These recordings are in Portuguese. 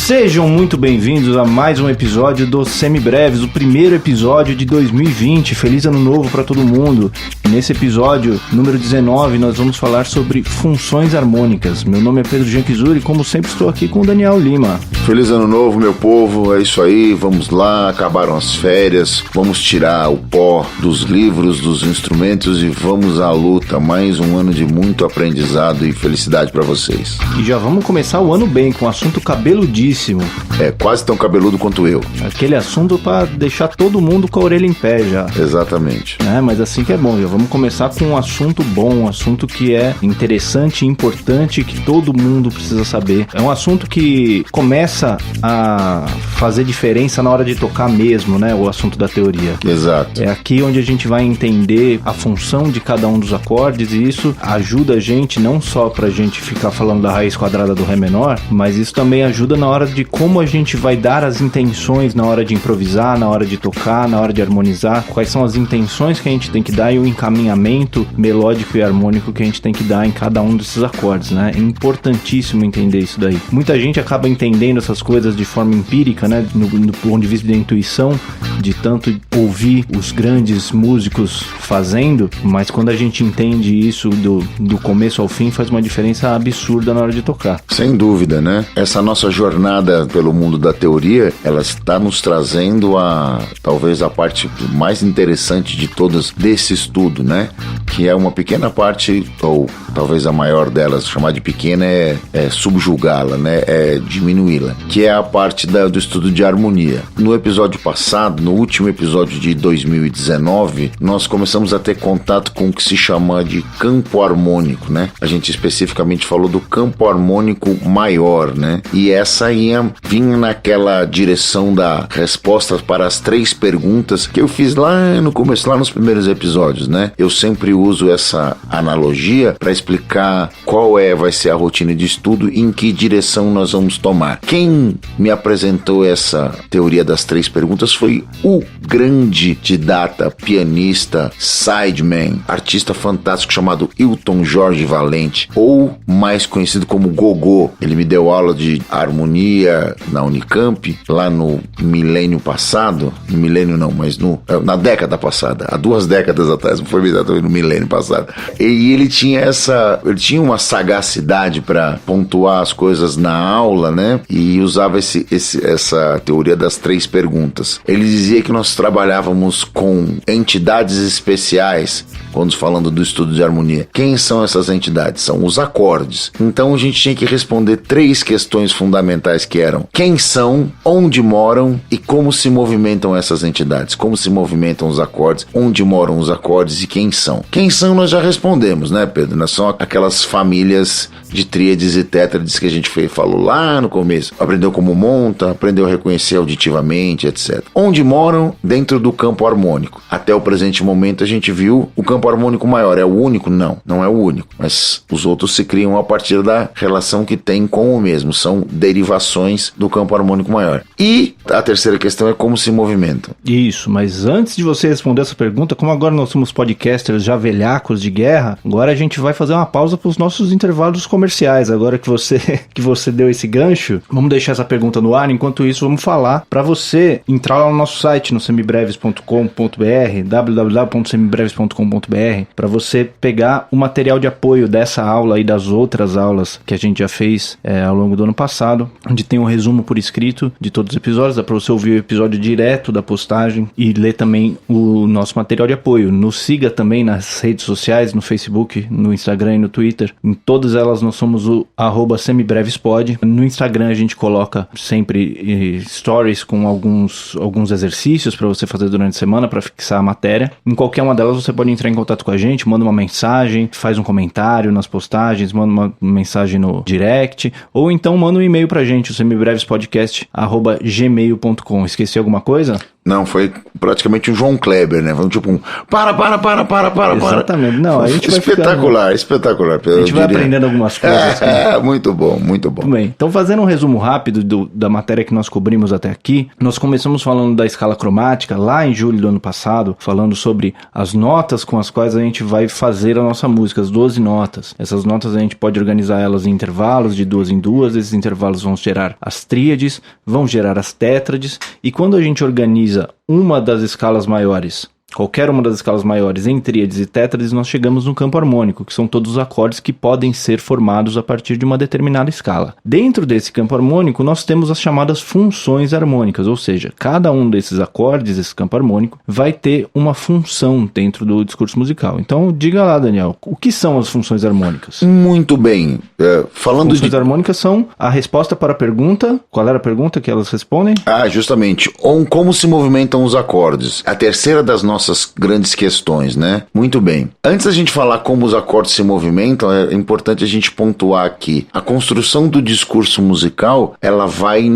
Sejam muito bem-vindos a mais um episódio do Semibreves, o primeiro episódio de 2020. Feliz ano novo para todo mundo. E nesse episódio, número 19, nós vamos falar sobre funções harmônicas. Meu nome é Pedro Gianchizzuri e como sempre estou aqui com o Daniel Lima. Feliz ano novo, meu povo, é isso aí, vamos lá, acabaram as férias, vamos tirar o pó dos livros, dos instrumentos e vamos à luta. Mais um ano de muito aprendizado e felicidade para vocês. E já vamos começar o ano bem, com um assunto cabeludíssimo. É, quase tão cabeludo quanto eu. Aquele assunto para deixar todo mundo com a orelha em pé já. Exatamente. Mas assim que é bom, já vamos começar com um assunto bom, um assunto que é interessante, importante, que todo mundo precisa saber. É um assunto que começa a fazer diferença na hora de tocar mesmo, né? O assunto da teoria. Exato. É aqui onde a gente vai entender a função de cada um dos acordes e isso ajuda a gente não só pra gente ficar falando da raiz quadrada do Ré menor, mas isso também ajuda na hora de como a gente vai dar as intenções na hora de improvisar, na hora de tocar, na hora de harmonizar, quais são as intenções que a gente tem que dar e o encaminhamento melódico e harmônico que a gente tem que dar em cada um desses acordes, né? É importantíssimo entender isso daí. Muita gente acaba entendendo essas coisas de forma empírica, né? No ponto de vista da intuição, de tanto ouvir os grandes músicos fazendo, mas quando a gente entende isso do começo ao fim, faz uma diferença absurda na hora de tocar. Sem dúvida, né? Essa nossa jornada pelo mundo da teoria, ela está nos trazendo talvez a parte mais interessante de todas desse estudo, né? Que é uma pequena parte, ou talvez a maior delas, chamar de pequena é subjugá-la, né? É diminuí-la, que é a parte do estudo de harmonia. No episódio passado, no último episódio de 2019, nós começamos a ter contato com o que se chama de campo harmônico, né? A gente especificamente falou do campo harmônico maior, né? E essa vinha naquela direção da resposta para as 3 perguntas que eu fiz lá no começo, lá nos primeiros episódios, né? Eu sempre uso essa analogia para explicar qual vai ser a rotina de estudo e em que direção nós vamos tomar. Quem me apresentou essa teoria das 3 perguntas foi o grande didata, pianista, sideman, artista fantástico chamado Hilton Jorge Valente, ou mais conhecido como Gogô. Ele me deu aula de harmonia na Unicamp, lá no milênio passado, no milênio não, mas na década passada, há 2 décadas atrás, não foi exatamente no milênio passado. E ele tinha uma sagacidade para pontuar as coisas na aula, né? E usava essa teoria das 3 perguntas. Ele dizia que nós trabalhávamos com entidades especiais quando falando do estudo de harmonia. Quem são essas entidades? São os acordes. Então a gente tinha que responder 3 questões fundamentais que eram: quem são, onde moram e como se movimentam essas entidades, como se movimentam os acordes, onde moram os acordes e quem são. Quem são nós já respondemos, né, Pedro? Nós são aquelas famílias de tríades e tétrades que a gente falou lá no começo. Aprendeu como monta, aprendeu a reconhecer auditivamente, etc. Onde moram? Dentro do campo harmônico. Até o presente momento a gente viu o campo harmônico maior. É o único? Não é o único. Mas os outros se criam a partir da relação que tem com o mesmo. São derivações do campo harmônico maior. E a terceira questão é como se movimentam. Isso, mas antes de você responder essa pergunta, como agora nós somos podcasters já velhacos de guerra, agora a gente vai fazer uma pausa para os nossos intervalos comerciais. Agora que você deu esse gancho, vamos deixar essa pergunta no ar. Enquanto isso, vamos falar para você entrar lá no nosso site, no semibreves.com.br, www.semibreves.com.br, para você pegar o material de apoio dessa aula e das outras aulas que a gente já fez ao longo do ano passado, onde tem um resumo por escrito de todos os episódios. Dá para você ouvir o episódio direto da postagem e ler também o nosso material de apoio. Nos siga também nas redes sociais, no Facebook, no Instagram e no Twitter. Em todas elas nós somos o @semibrevespod. No Instagram a gente coloca sempre stories com alguns exercícios para você fazer durante a semana para fixar a matéria. Em qualquer uma delas você pode entrar em contato com a gente, manda uma mensagem, faz um comentário nas postagens, manda uma mensagem no direct, ou então manda um e-mail pra gente, o semibrevespodcast@gmail.com. Esqueci alguma coisa? Não, foi praticamente um João Kleber, né? Foi tipo um para. Exatamente. Não, a gente espetacular, espetacular. A gente vai aprendendo algumas coisas. Muito bom, muito bom. Muito bem. Então, fazendo um resumo rápido da matéria que nós cobrimos até aqui, nós começamos falando da escala cromática, lá em julho do ano passado, falando sobre as notas com as quais a gente vai fazer a nossa música, as 12 notas. Essas notas a gente pode organizar elas em intervalos, de 2 em 2, esses intervalos vão gerar as tríades, vão gerar as tétrades, e quando a gente organiza uma das escalas maiores, qualquer uma das escalas maiores em tríades e tétrades, nós chegamos no campo harmônico, que são todos os acordes que podem ser formados a partir de uma determinada escala. Dentro desse campo harmônico, nós temos as chamadas funções harmônicas, ou seja, cada um desses acordes, esse campo harmônico, vai ter uma função dentro do discurso musical. Então, diga lá, Daniel, o que são as funções harmônicas? Muito bem. Falando funções harmônicas são a resposta para a pergunta. Qual era a pergunta que elas respondem? Justamente. Como se movimentam os acordes. A terceira das nossas grandes questões, né? Muito bem. Antes da gente falar como os acordes se movimentam, é importante a gente pontuar aqui. A construção do discurso musical, ela vai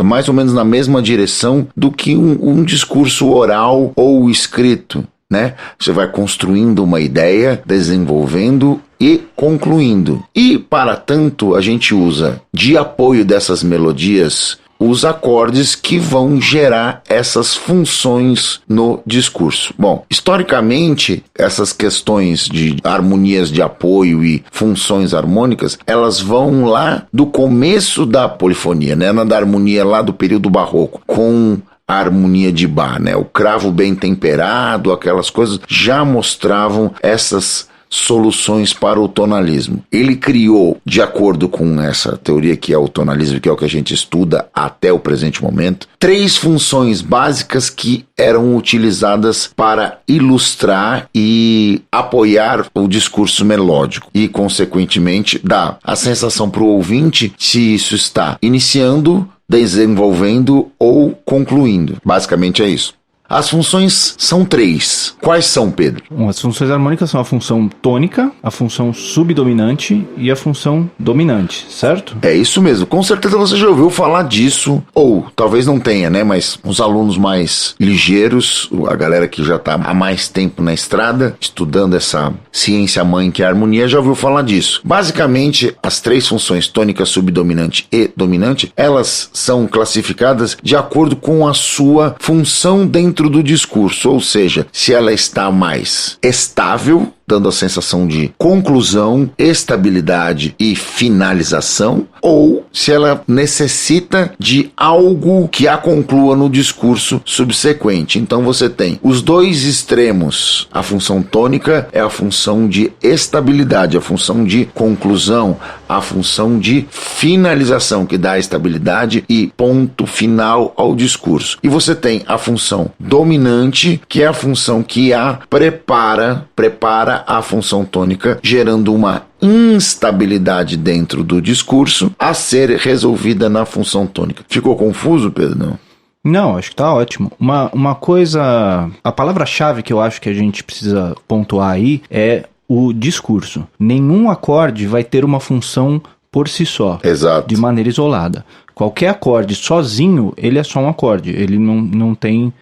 mais ou menos na mesma direção do que um discurso oral ou escrito, né? Você vai construindo uma ideia, desenvolvendo e concluindo. E, para tanto, a gente usa de apoio dessas melodias os acordes que vão gerar essas funções no discurso. Bom, historicamente, essas questões de harmonias de apoio e funções harmônicas, elas vão lá do começo da polifonia, né? Da harmonia lá do período barroco, com a harmonia de Bach, né? O cravo bem temperado, aquelas coisas já mostravam essas soluções para o tonalismo. Ele criou, de acordo com essa teoria que é o tonalismo, que é o que a gente estuda até o presente momento, 3 funções básicas que eram utilizadas para ilustrar e apoiar o discurso melódico e, consequentemente, dar a sensação para o ouvinte se isso está iniciando, desenvolvendo ou concluindo. Basicamente é isso. As funções são 3. Quais são, Pedro? As funções harmônicas são a função tônica, a função subdominante e a função dominante, certo? É isso mesmo. Com certeza você já ouviu falar disso, ou talvez não tenha, né? Mas os alunos mais ligeiros, a galera que já está há mais tempo na estrada, estudando essa ciência mãe que é a harmonia, já ouviu falar disso. Basicamente, as 3 funções, tônica, subdominante e dominante, elas são classificadas de acordo com a sua função dentro do discurso, ou seja, se ela está mais estável, dando a sensação de conclusão, estabilidade e finalização, ou se ela necessita de algo que a conclua no discurso subsequente. Então você tem os 2 extremos. A função tônica é a função de estabilidade, a função de conclusão, a função de finalização, que dá a estabilidade e ponto final ao discurso. E você tem a função dominante, que é a função que a prepara a função tônica, gerando uma instabilidade dentro do discurso a ser resolvida na função tônica. Ficou confuso, Pedro? Não. Não, acho que tá ótimo. Uma coisa... A palavra-chave que eu acho que a gente precisa pontuar aí é o discurso. Nenhum acorde vai ter uma função por si só. Exato. De maneira isolada. Qualquer acorde sozinho, ele é só um acorde. Ele não tem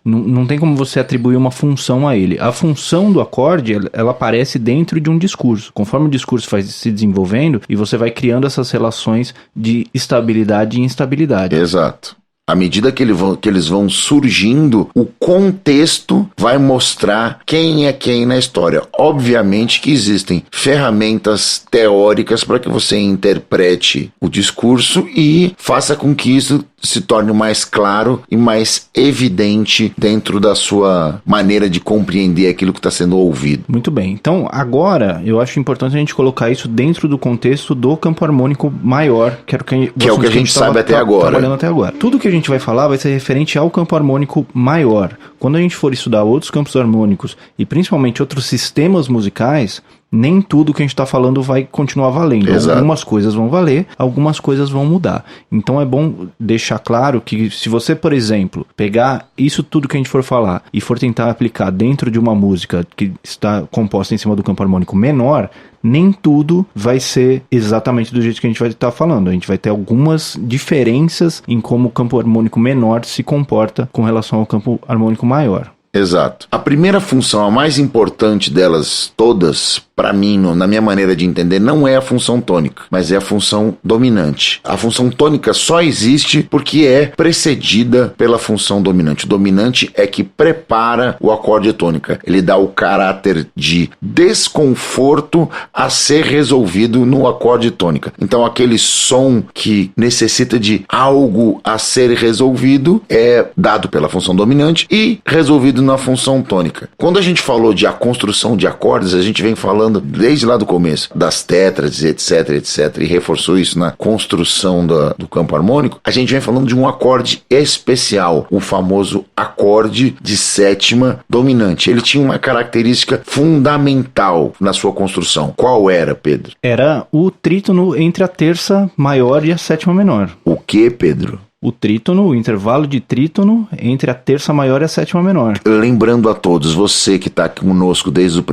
como você atribuir uma função a ele. A função do acorde, ela aparece dentro de um discurso. Conforme o discurso vai se desenvolvendo, e você vai criando essas relações de estabilidade e instabilidade. Exato. À medida que eles vão surgindo, o contexto vai mostrar quem é quem na história. Obviamente que existem ferramentas teóricas para que você interprete o discurso e faça com que isso se torne mais claro e mais evidente dentro da sua maneira de compreender aquilo que está sendo ouvido. Muito bem. Então, agora, eu acho importante a gente colocar isso dentro do contexto do campo harmônico maior, que é o que a gente sabe até agora. Trabalhando até agora. Tudo que a gente vai falar vai ser referente ao campo harmônico maior. Quando a gente for estudar outros campos harmônicos e principalmente outros sistemas musicais, nem tudo que a gente está falando vai continuar valendo. Exato. Algumas coisas vão valer, algumas coisas vão mudar. Então é bom deixar claro que se você, por exemplo, pegar isso tudo que a gente for falar e for tentar aplicar dentro de uma música que está composta em cima do campo harmônico menor, nem tudo vai ser exatamente do jeito que a gente vai estar falando. A gente vai ter algumas diferenças em como o campo harmônico menor se comporta com relação ao campo harmônico maior. Exato. A primeira função, a mais importante delas todas, para mim, na minha maneira de entender, não é a função tônica, mas é a função dominante. A função tônica só existe porque é precedida pela função dominante. O dominante é que prepara o acorde tônica. Ele dá o caráter de desconforto a ser resolvido no acorde tônica. Então, aquele som que necessita de algo a ser resolvido é dado pela função dominante e resolvido na função tônica. Quando a gente falou de a construção de acordes, a gente vem falando desde lá do começo das tétrades, etc, e reforçou isso na construção do campo harmônico. A gente vem falando de um acorde especial, o famoso acorde de sétima dominante. Ele tinha uma característica fundamental na sua construção. Qual era, Pedro? Era o trítono entre a terça maior e a sétima menor. O que, Pedro? O trítono, o intervalo de trítono entre a terça maior e a sétima menor. Lembrando a todos, você que está conosco desde os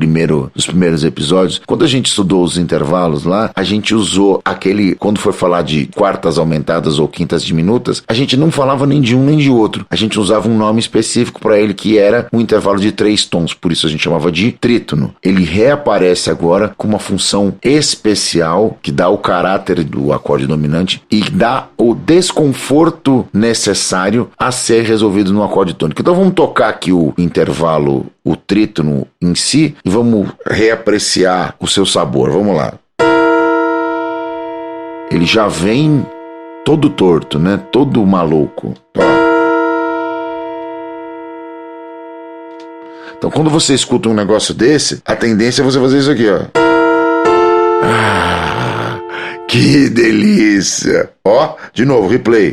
primeiros episódios, quando a gente estudou os intervalos lá, a gente usou quando foi falar de quartas aumentadas ou quintas diminutas, a gente não falava nem de um nem de outro. A gente usava um nome específico para ele, que era um intervalo de 3 tons, por isso a gente chamava de trítono. Ele reaparece agora com uma função especial que dá o caráter do acorde dominante e dá o desconforto necessário a ser resolvido no acorde tônico. Então vamos tocar aqui o intervalo, o trítono em si, e vamos reapreciar o seu sabor. Vamos lá. Ele já vem todo torto, né? Todo maluco. Ó. Então quando você escuta um negócio desse, a tendência é você fazer isso aqui, ó. Que delícia! Ó, de novo, replay.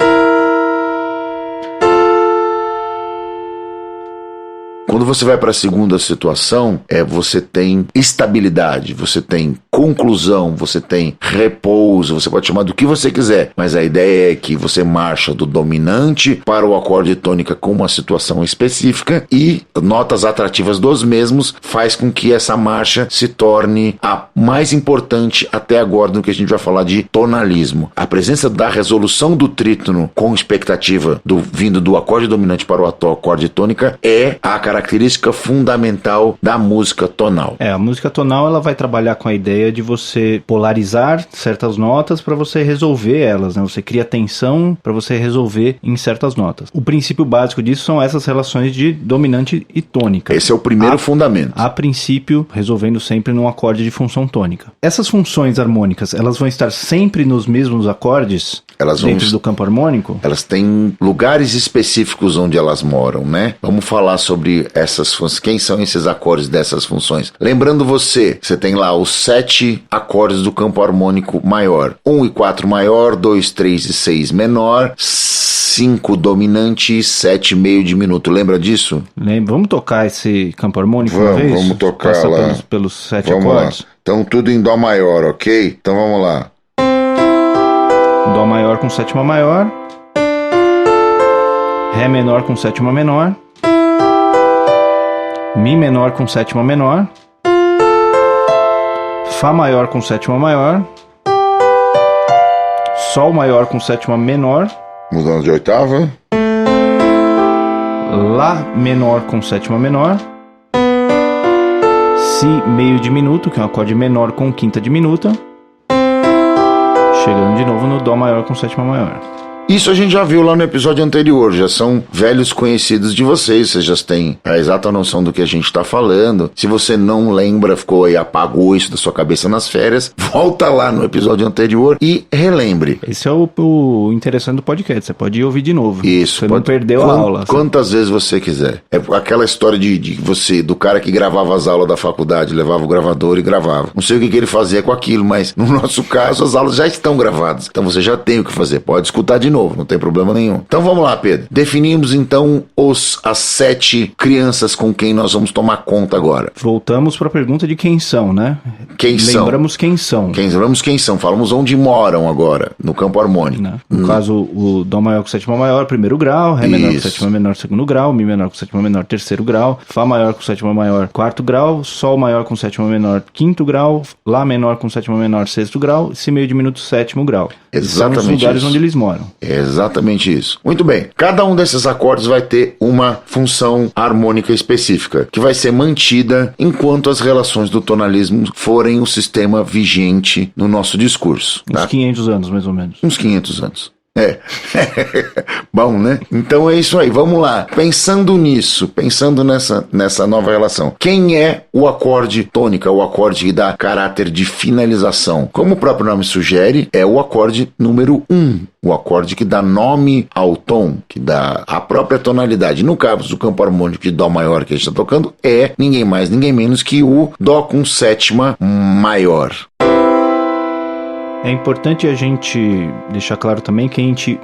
Quando você vai para a segunda situação, você tem estabilidade, você tem conclusão, você tem repouso, você pode chamar do que você quiser, mas a ideia é que você marcha do dominante para o acorde tônica com uma situação específica e notas atrativas dos mesmos faz com que essa marcha se torne a mais importante até agora no que a gente vai falar de tonalismo. A presença da resolução do trítono com expectativa vindo do acorde dominante para o acorde tônica é a característica fundamental da música tonal. A música tonal ela vai trabalhar com a ideia de você polarizar certas notas para você resolver elas, né? Você cria tensão para você resolver em certas notas. O princípio básico disso são essas relações de dominante e tônica. Esse é o primeiro fundamento. A princípio, resolvendo sempre num acorde de função tônica. Essas funções harmônicas, elas vão estar sempre nos mesmos acordes dentro do campo harmônico? Elas têm lugares específicos onde elas moram, né? Vamos falar sobre essas funções. Quem são esses acordes dessas funções? Lembrando você tem lá os 7 acordes do campo harmônico maior. 1 e 4 maior, 2, 3 e 6 menor, 5 dominante e 7 meio diminuto. Lembra disso? Vamos tocar esse campo harmônico uma vez? Vamos tocar Passar lá. Pelos 7 vamos acordes. Lá. Então tudo em Dó maior, ok? Então vamos lá. Dó maior com sétima maior. Ré menor com sétima menor. Mi menor com sétima menor. Fá maior com sétima maior. Sol maior com sétima menor. Mudando de oitava. Lá menor com sétima menor. Si meio diminuto, que é um acorde menor com quinta diminuta. Chegando de novo no Dó maior com sétima maior. Isso a gente já viu lá no episódio anterior, já são velhos conhecidos de vocês já têm a exata noção do que a gente está falando. Se você não lembra, ficou aí, apagou isso da sua cabeça nas férias, volta lá no episódio anterior e relembre. Esse é o interessante do podcast, você pode ir ouvir de novo. Isso. Você não perdeu a aula. Quantas vezes você quiser. É aquela história do cara que gravava as aulas da faculdade, levava o gravador e gravava. Não sei o que ele fazia com aquilo, mas no nosso caso as aulas já estão gravadas, então você já tem o que fazer, pode escutar de novo. novo, não tem problema nenhum. Então vamos lá, Pedro. Definimos então as 7 crianças com quem nós vamos tomar conta agora. Voltamos para a pergunta de quem são, né? Lembramos quem são. Lembramos quem são. Falamos onde moram agora, no campo harmônico. No caso, o Dó maior com sétima maior, primeiro grau, Ré menor com sétima menor, segundo grau, Mi menor com sétima menor, terceiro grau, Fá maior com sétima maior, quarto grau, Sol maior com sétima menor, quinto grau, Lá menor com sétima menor, sexto grau, Si meio diminuto, sétimo grau. Exatamente. São os lugares onde eles moram. Exatamente isso. Muito bem. Cada um desses acordes vai ter uma função harmônica específica, que vai ser mantida enquanto as relações do tonalismo forem o sistema vigente no nosso discurso. Uns 500 anos, mais ou menos. Uns 500 anos. Bom, né? Então é isso aí, vamos lá. Pensando nisso, pensando nessa nova relação. Quem é o acorde tônica, o acorde que dá caráter de finalização? Como o próprio nome sugere, é o acorde número 1. O acorde que dá nome ao tom, que dá a própria tonalidade. No caso do campo harmônico de Dó maior que a gente está tocando, é ninguém mais, ninguém menos que o Dó com sétima maior. É importante a gente deixar claro também que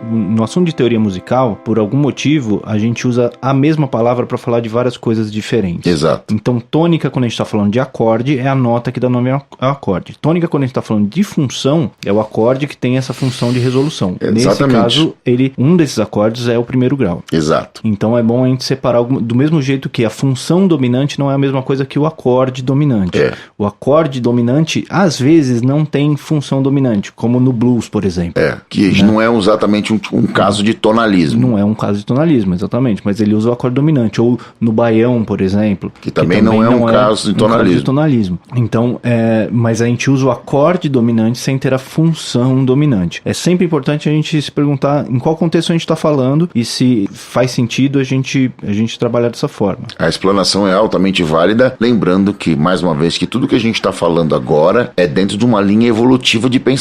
no assunto de teoria musical, por algum motivo, a gente usa a mesma palavra para falar de várias coisas diferentes. Exato. Então, tônica, quando a gente está falando de acorde, é a nota que dá nome ao acorde. Tônica, quando a gente está falando de função, é o acorde que tem essa função de resolução. Exatamente. Nesse caso, um desses acordes é o primeiro grau. Exato. Então, é bom a gente separar do mesmo jeito que a função dominante não é a mesma coisa que o acorde dominante. O acorde dominante, às vezes, não tem função dominante, como no blues, por exemplo. Que não é exatamente um caso de tonalismo. Não é um caso de tonalismo, exatamente, mas ele usa o acorde dominante. Ou no baião, por exemplo. Que também não é um caso de tonalismo. Então, mas a gente usa o acorde dominante sem ter a função dominante. É sempre importante a gente se perguntar em qual contexto a gente está falando e se faz sentido a gente trabalhar dessa forma. A explanação é altamente válida, lembrando que, mais uma vez, que tudo que a gente está falando agora é dentro de uma linha evolutiva de pensamento.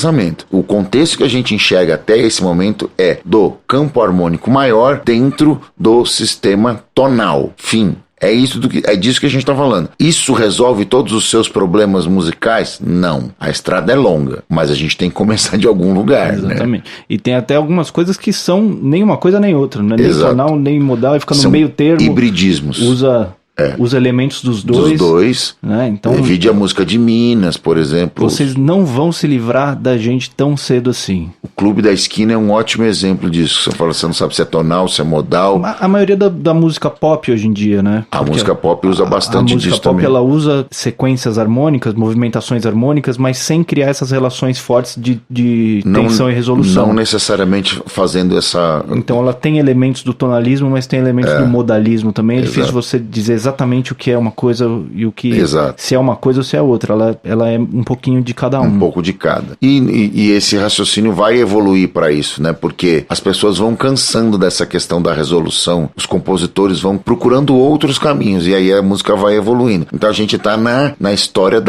O contexto que a gente enxerga até esse momento é do campo harmônico maior dentro do sistema tonal. Fim. É disso que a gente está falando. Isso resolve todos os seus problemas musicais? Não. A estrada é longa, mas a gente tem que começar de algum lugar. Exatamente. Né? E tem até algumas coisas que são nem uma coisa nem outra, né? Nem tonal, nem modal, e fica no meio termo. Hibridismos. Os elementos dos dois. Né? Então, divide a música de Minas, por exemplo. Vocês não vão se livrar da gente tão cedo assim. O Clube da Esquina é um ótimo exemplo disso. Você fala, você não sabe se é tonal, se é modal. A maioria da música pop hoje em dia, né? A música pop usa bastante disso também. A música pop, ela usa sequências harmônicas, movimentações harmônicas, mas sem criar essas relações fortes de tensão e resolução. Não necessariamente fazendo essa... Então ela tem elementos do tonalismo, mas tem elementos do modalismo também. É difícil você dizer exatamente o que é uma coisa e o que... Exato. Se é uma coisa ou se é outra. Ela é um pouquinho de cada um. Um pouco de cada. E esse raciocínio vai evoluir para isso, né? Porque as pessoas vão cansando dessa questão da resolução. Os compositores vão procurando outros caminhos. E aí a música vai evoluindo. Então a gente tá na história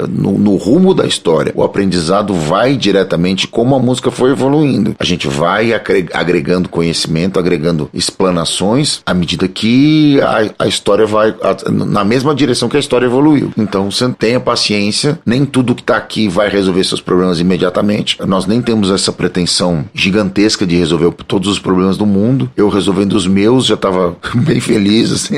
no rumo da história. O aprendizado vai diretamente como a música foi evoluindo. A gente vai agregando conhecimento, agregando explanações à medida que a história vai na mesma direção que a história evoluiu. Então você tenha paciência, nem tudo que está aqui vai resolver seus problemas imediatamente. Nós nem temos essa pretensão gigantesca de resolver todos os problemas do mundo. Eu resolvendo os meus já estava bem feliz, assim.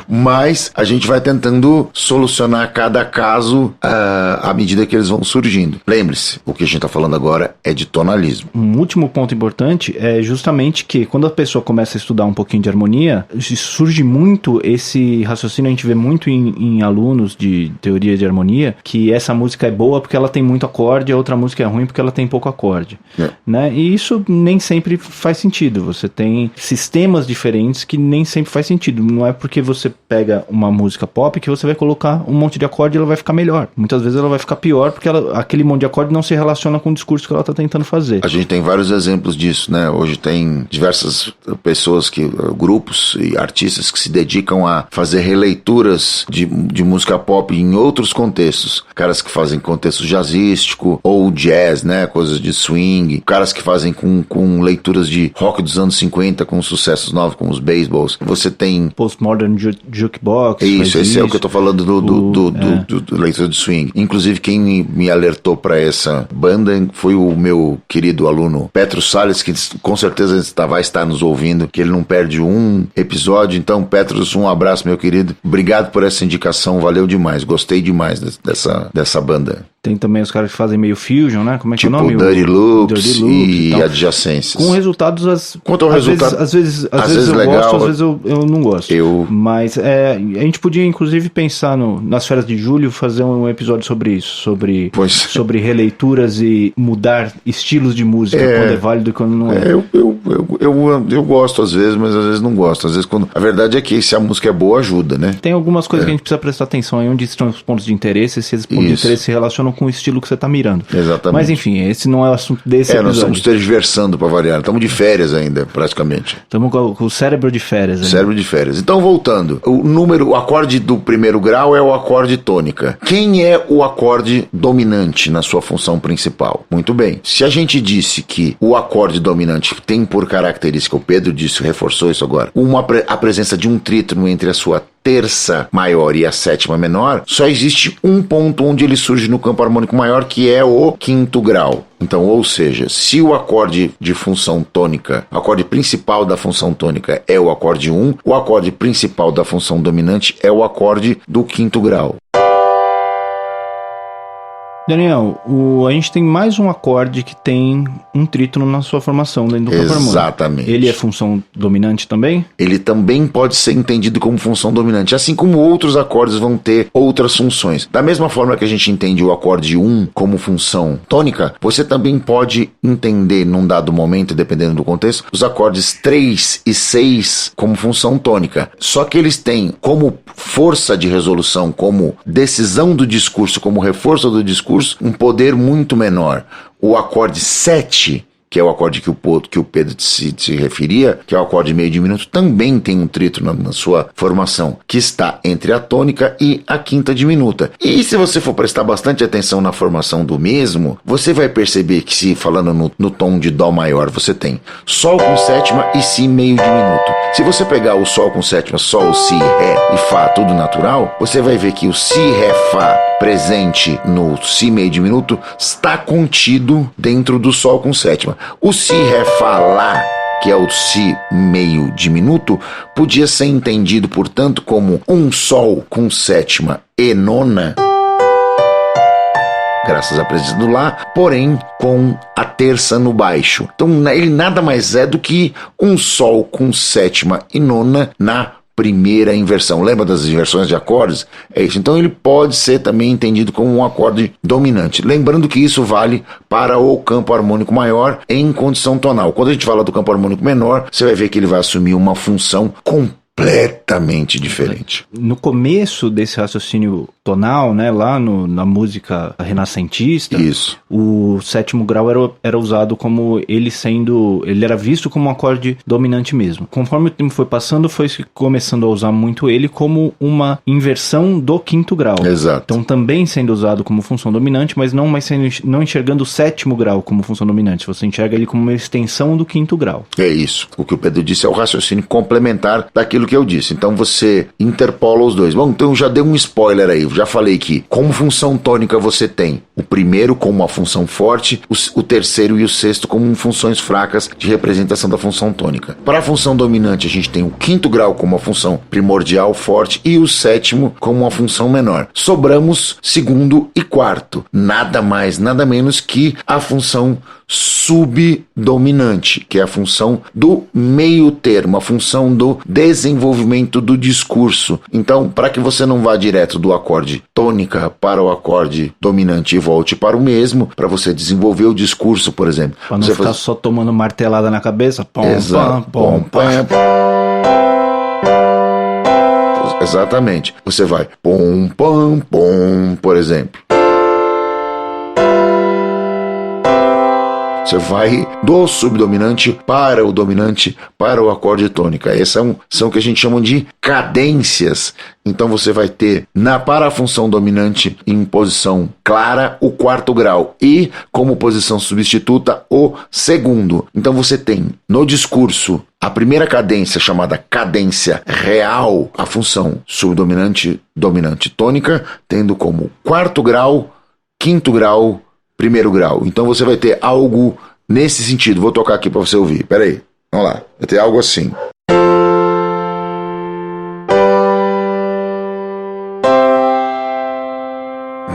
Mas a gente vai tentando solucionar cada caso à medida que eles vão surgindo. Lembre-se, o que a gente está falando agora é de tonalismo. Um último ponto importante é justamente que quando a pessoa começa a estudar um pouquinho de harmonia, surge muito esse raciocínio, a gente vê muito em alunos de teoria de harmonia, que essa música é boa porque ela tem muito acorde, a outra música é ruim porque ela tem pouco acorde. Né? E isso nem sempre faz sentido. Você tem sistemas diferentes que nem sempre faz sentido. Não é porque você pega uma música pop que você vai colocar um monte de acorde e ela vai ficar melhor. Muitas vezes ela vai ficar pior porque aquele monte de acorde não se relaciona com o discurso que ela está tentando fazer. A gente tem vários exemplos disso, né? Hoje tem diversas pessoas, grupos e artistas que se dedicam a fazer releituras de música pop em outros contextos. Caras que fazem contexto jazzístico ou jazz, né? Coisas de swing. Caras que fazem com leituras de rock dos anos 50, com sucessos novos, como os baseballs. Você tem... Postmodern Jukebox. Esse é o que eu tô falando do leitura de swing. Inclusive inclusive quem me alertou para essa banda foi o meu querido aluno Petro Salles, que com certeza vai estar nos ouvindo, que ele não perde um episódio. Então, Petros, um abraço, meu querido. Obrigado por essa indicação, valeu demais. Gostei demais dessa banda. Tem também os caras que fazem meio fusion, né? Como é que tipo é o nome? Dirty Loops e então, adjacências. Com resultados, Quanto ao resultado, às vezes eu legal, gosto, às vezes eu não gosto. Mas a gente podia, inclusive, pensar nas férias de julho, fazer um episódio sobre isso, sobre releituras e mudar estilos de música, quando é válido e quando não é. Eu gosto às vezes, mas às vezes não gosto. Às vezes a verdade é que se a música é boa, ajuda, né? Tem algumas coisas que a gente precisa prestar atenção aí, onde estão os pontos de interesse, se esses pontos de interesse se relacionam com o estilo que você está mirando. Exatamente. Mas enfim, esse não é o assunto desse episódio. Nós estamos tergiversando para variar. Estamos de férias ainda, praticamente. Estamos com o cérebro de férias. Cérebro de férias. Então, voltando. O acorde do primeiro grau é o acorde tônica. Quem é o acorde dominante na sua função principal? Muito bem. Se a gente disse que o acorde dominante tem por característica, o Pedro disse, reforçou isso agora, a presença de um trítono entre a sua terça maior e a sétima menor, só existe um ponto onde ele surge no campo harmônico maior, que é o quinto grau. Então, ou seja, se o acorde de função tônica, o acorde principal da função tônica é o acorde 1, o acorde principal da função dominante é o acorde do quinto grau. Daniel, a gente tem mais um acorde que tem um trítono na sua formação dentro do campo harmônico. Exatamente. Ele é função dominante também? Ele também pode ser entendido como função dominante, assim como outros acordes vão ter outras funções. Da mesma forma que a gente entende o acorde 1 como função tônica, você também pode entender, num dado momento, dependendo do contexto, os acordes 3 e 6 como função tônica. Só que eles têm como força de resolução, como decisão do discurso, como reforço do discurso, um poder muito menor. O acorde 7, que é o acorde que o Pedro se referia, que é o acorde meio diminuto, também tem um trítono na sua formação, que está entre a tônica e a quinta diminuta. E se você for prestar bastante atenção na formação do mesmo, você vai perceber que, se falando no tom de dó maior, você tem sol com sétima e si meio diminuto. Se você pegar o sol com sétima, sol, si, ré e fá, tudo natural, você vai ver que o si, ré, fá presente no si meio diminuto está contido dentro do sol com sétima. O si, ré, fá, lá, que é o si meio diminuto, podia ser entendido, portanto, como um sol com sétima e nona, graças à presença do lá, porém com a terça no baixo. Então ele nada mais é do que um sol com sétima e nona na primeira inversão. Lembra das inversões de acordes? É isso. Então ele pode ser também entendido como um acorde dominante. Lembrando que isso vale para o campo harmônico maior em condição tonal. Quando a gente fala do campo harmônico menor, você vai ver que ele vai assumir uma função completamente diferente. No começo desse raciocínio tonal, né, lá na música renascentista, isso, o sétimo grau era usado como ele era visto como um acorde dominante mesmo. Conforme o tempo foi passando, foi começando a usar muito ele como uma inversão do quinto grau. Exato. Então também sendo usado como função dominante, mas não enxergando o sétimo grau como função dominante. Você enxerga ele como uma extensão do quinto grau. É isso. O que o Pedro disse é o raciocínio complementar daquilo que eu disse. Então você interpola os dois. Bom, então eu já dei um spoiler aí. Já falei que como função tônica você tem o primeiro como uma função forte, o terceiro e o sexto como funções fracas de representação da função tônica. Para a função dominante a gente tem o quinto grau como uma função primordial forte e o sétimo como uma função menor. Sobramos segundo e quarto. Nada mais, nada menos que a função subdominante, que é a função do meio termo, a função do desenvolvimento do discurso. Então, para que você não vá direto do acorde tônica para o acorde dominante e volte para o mesmo, para você desenvolver o discurso, por exemplo. Para não você ficar só tomando martelada na cabeça. Exatamente. Você vai pom, pam, pom, por exemplo. Você vai do subdominante para o dominante, para o acorde tônica. Essas são o que a gente chama de cadências. Então você vai ter para a função dominante em posição clara o quarto grau e como posição substituta o segundo. Então você tem no discurso a primeira cadência, chamada cadência real, a função subdominante, dominante tônica, tendo como quarto grau quinto grau, primeiro grau. Então você vai ter algo nesse sentido. Vou tocar aqui para você ouvir. Pera aí, vamos lá. Vai ter algo assim.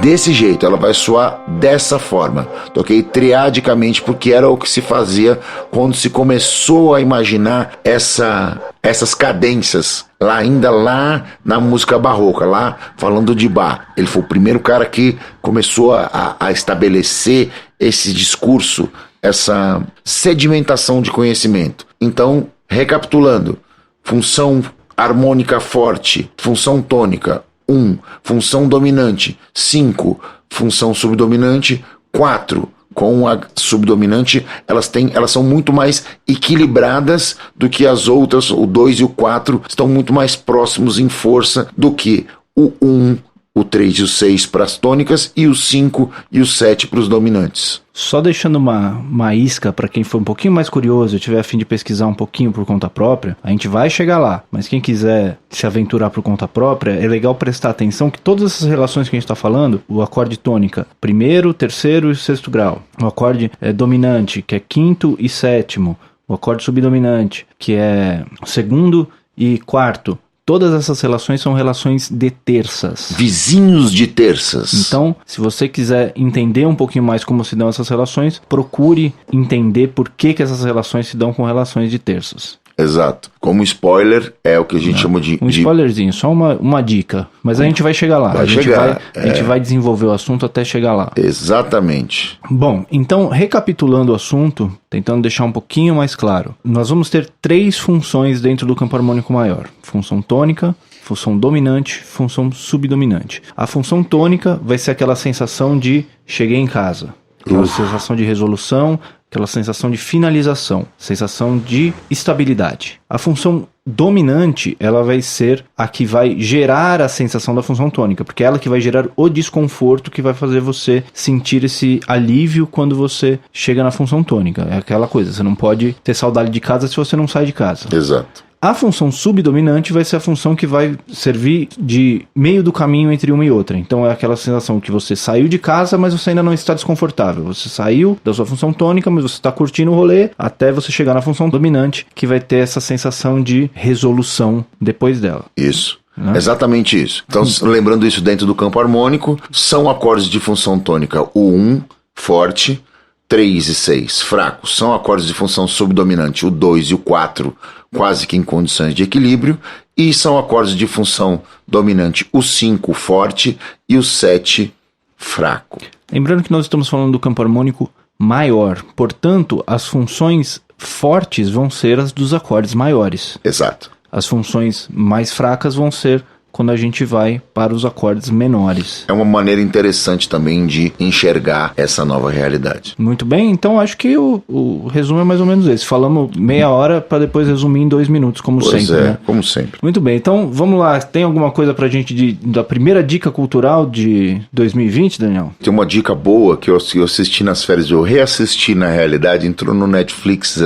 Desse jeito, ela vai soar dessa forma. Toquei triadicamente porque era o que se fazia quando se começou a imaginar essas cadências, ainda lá na música barroca, lá falando de Bach. Ele foi o primeiro cara que começou a estabelecer esse discurso, essa sedimentação de conhecimento. Então, recapitulando, função harmônica forte, função tônica, 1, função dominante, 5, função subdominante, 4, com a subdominante, elas são muito mais equilibradas do que as outras, o 2 e o 4 estão muito mais próximos em força do que o 1, o 3 e o 6 para as tônicas e o 5 e o 7 para os dominantes. Só deixando uma isca para quem for um pouquinho mais curioso e tiver a fim de pesquisar um pouquinho por conta própria, a gente vai chegar lá. Mas quem quiser se aventurar por conta própria, é legal prestar atenção que todas essas relações que a gente está falando, o acorde tônica, primeiro, terceiro e sexto grau. O acorde dominante, que é quinto e sétimo. O acorde subdominante, que é segundo e quarto. Todas essas relações são relações de terças. Vizinhos de terças. Então, se você quiser entender um pouquinho mais como se dão essas relações, procure entender por que essas relações se dão com relações de terças. Exato. Como spoiler, é o que a gente chama de... Um spoilerzinho, só uma dica. Mas a gente vai chegar lá. A gente vai desenvolver o assunto até chegar lá. Exatamente. Bom, então, recapitulando o assunto, tentando deixar um pouquinho mais claro, nós vamos ter 3 funções dentro do campo harmônico maior. Função tônica, função dominante, função subdominante. A função tônica vai ser aquela sensação de cheguei em casa. Aquela sensação de resolução, aquela sensação de finalização, sensação de estabilidade. A função dominante, ela vai ser a que vai gerar a sensação da função tônica, porque é ela que vai gerar o desconforto que vai fazer você sentir esse alívio quando você chega na função tônica. É aquela coisa, você não pode ter saudade de casa se você não sai de casa. Exato. A função subdominante vai ser a função que vai servir de meio do caminho entre uma e outra. Então é aquela sensação que você saiu de casa, mas você ainda não está desconfortável. Você saiu da sua função tônica, mas você está curtindo o rolê até você chegar na função dominante, que vai ter essa sensação de resolução depois dela. Isso. Exatamente isso. Então, lembrando isso dentro do campo harmônico, são acordes de função tônica. O 1, forte, 3 e 6, fracos. São acordes de função subdominante. O 2 e o 4, quase que em condições de equilíbrio. E são acordes de função dominante. O 5, forte, e o 7, fraco. Lembrando que nós estamos falando do campo harmônico maior. Portanto, as funções fortes vão ser as dos acordes maiores. Exato. As funções mais fracas vão ser quando a gente vai para os acordes menores. É uma maneira interessante também de enxergar essa nova realidade. Muito bem, então acho que o resumo é mais ou menos esse. Falamos meia hora para depois resumir em 2 minutos, como sempre. Né? Como sempre. Muito bem, então vamos lá. Tem alguma coisa pra gente da primeira dica cultural de 2020, Daniel? Tem uma dica boa que eu assisti nas férias, eu reassisti na realidade, entrou no Netflix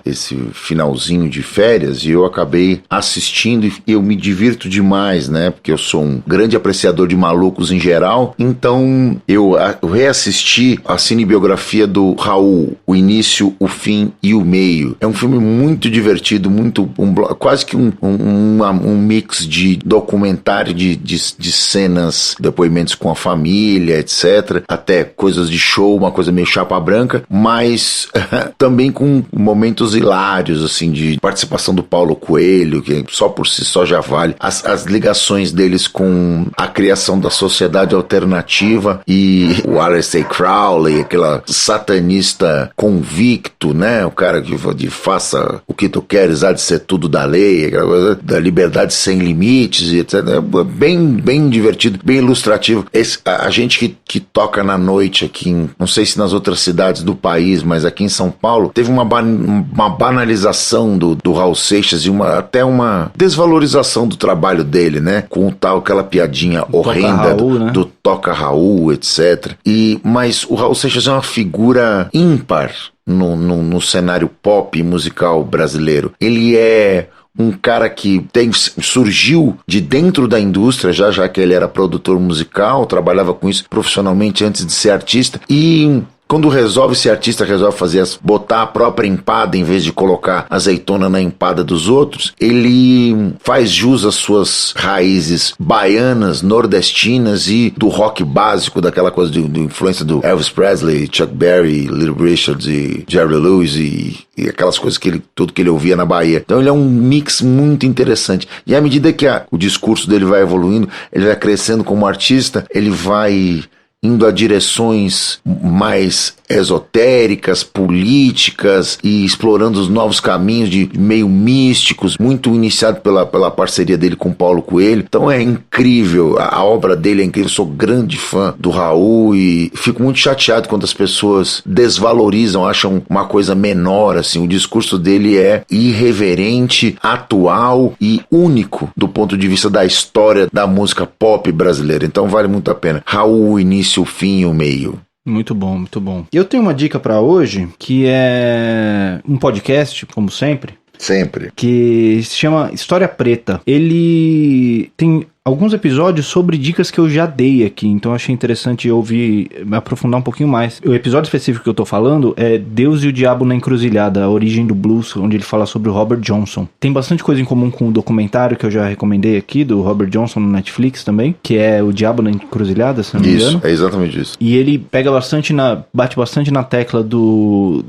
esse finalzinho de férias e eu acabei assistindo e eu me divirto demais, né? Porque eu sou um grande apreciador de malucos em geral, então eu reassisti a cinebiografia do Raul, o início, o fim e o meio. É um filme muito divertido, quase que um mix de documentário de cenas, depoimentos com a família, etc. Até coisas de show, uma coisa meio chapa branca, mas também com momentos hilários, assim, de participação do Paulo Coelho, que só por si só já vale. As ligações deles com a criação da sociedade alternativa e o Aleister Crowley, aquela satanista convicto, né? O cara que faça o que tu queres, há de ser tudo da lei, aquela coisa da liberdade sem limites, etc. É bem divertido, bem ilustrativo. A gente que toca na noite aqui, não sei se nas outras cidades do país, mas aqui em São Paulo, teve uma banalização do Raul Seixas e até uma desvalorização do trabalho dele, né? Com aquela piadinha horrenda do Toca Raul, etc. Mas o Raul Seixas é uma figura ímpar no cenário pop musical brasileiro. Ele é um cara que surgiu de dentro da indústria, já que ele era produtor musical, trabalhava com isso profissionalmente antes de ser artista, e quando resolve ser artista, resolve botar a própria empada em vez de colocar azeitona na empada dos outros, ele faz jus às suas raízes baianas, nordestinas e do rock básico, daquela coisa de influência do Elvis Presley, Chuck Berry, Little Richard e Jerry Lee Lewis e aquelas coisas tudo que ele ouvia na Bahia. Então ele é um mix muito interessante. E à medida que o discurso dele vai evoluindo, ele vai crescendo como artista, ele vai indo a direções mais esotéricas, políticas e explorando os novos caminhos de meio místicos, muito iniciado pela parceria dele com Paulo Coelho. Então é incrível, a obra dele é incrível, eu sou grande fã do Raul e fico muito chateado quando as pessoas desvalorizam, acham uma coisa menor, assim. O discurso dele é irreverente, atual e único do ponto de vista da história da música pop brasileira, então vale muito a pena. Raul, o início, o fim e o meio. Muito bom, muito bom. Eu tenho uma dica para hoje, que é um podcast, como sempre. Sempre. Que se chama História Preta. Ele tem alguns episódios sobre dicas que eu já dei aqui, então achei interessante me aprofundar um pouquinho mais. O episódio específico que eu tô falando é Deus e o Diabo na Encruzilhada, a origem do blues, onde ele fala sobre o Robert Johnson. Tem bastante coisa em comum com o documentário que eu já recomendei aqui, do Robert Johnson no Netflix também, que é O Diabo na Encruzilhada, se não me engano. Isso, é exatamente isso. E ele pega bate bastante na tecla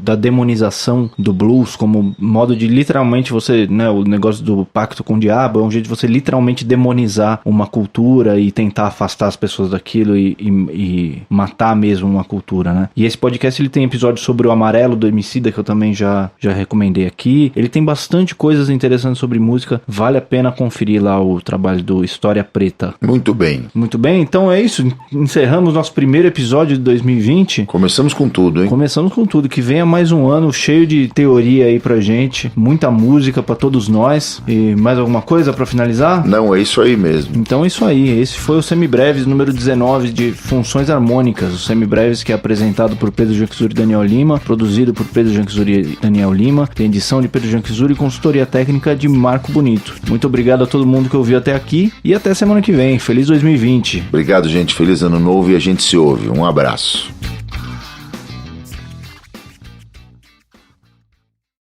da demonização do blues, como modo de literalmente você, né, o negócio do pacto com o diabo, é um jeito de você literalmente demonizar uma cultura e tentar afastar as pessoas daquilo e matar mesmo uma cultura, né? E esse podcast ele tem episódios sobre o Amarelo do Emicida, que eu também já recomendei aqui. Ele tem bastante coisas interessantes sobre música, vale a pena conferir lá o trabalho do História Preta. Muito bem. Muito bem, então é isso, encerramos nosso primeiro episódio de 2020. Começamos com tudo, hein? Começamos com tudo, que venha mais um ano cheio de teoria aí pra gente, muita música pra todos nós. E mais alguma coisa pra finalizar? Não, é isso aí mesmo. Então é isso aí, esse foi o Semibreves número 19 de Funções Harmônicas, o Semibreves que é apresentado por Pedro Janquizuri e Daniel Lima, produzido por Pedro Janquizuri e Daniel Lima, tem edição de Pedro Janquizuri e consultoria técnica de Marco Bonito. Muito obrigado a todo mundo que ouviu até aqui e até semana que vem. Feliz 2020. Obrigado, gente. Feliz ano novo e a gente se ouve. Um abraço.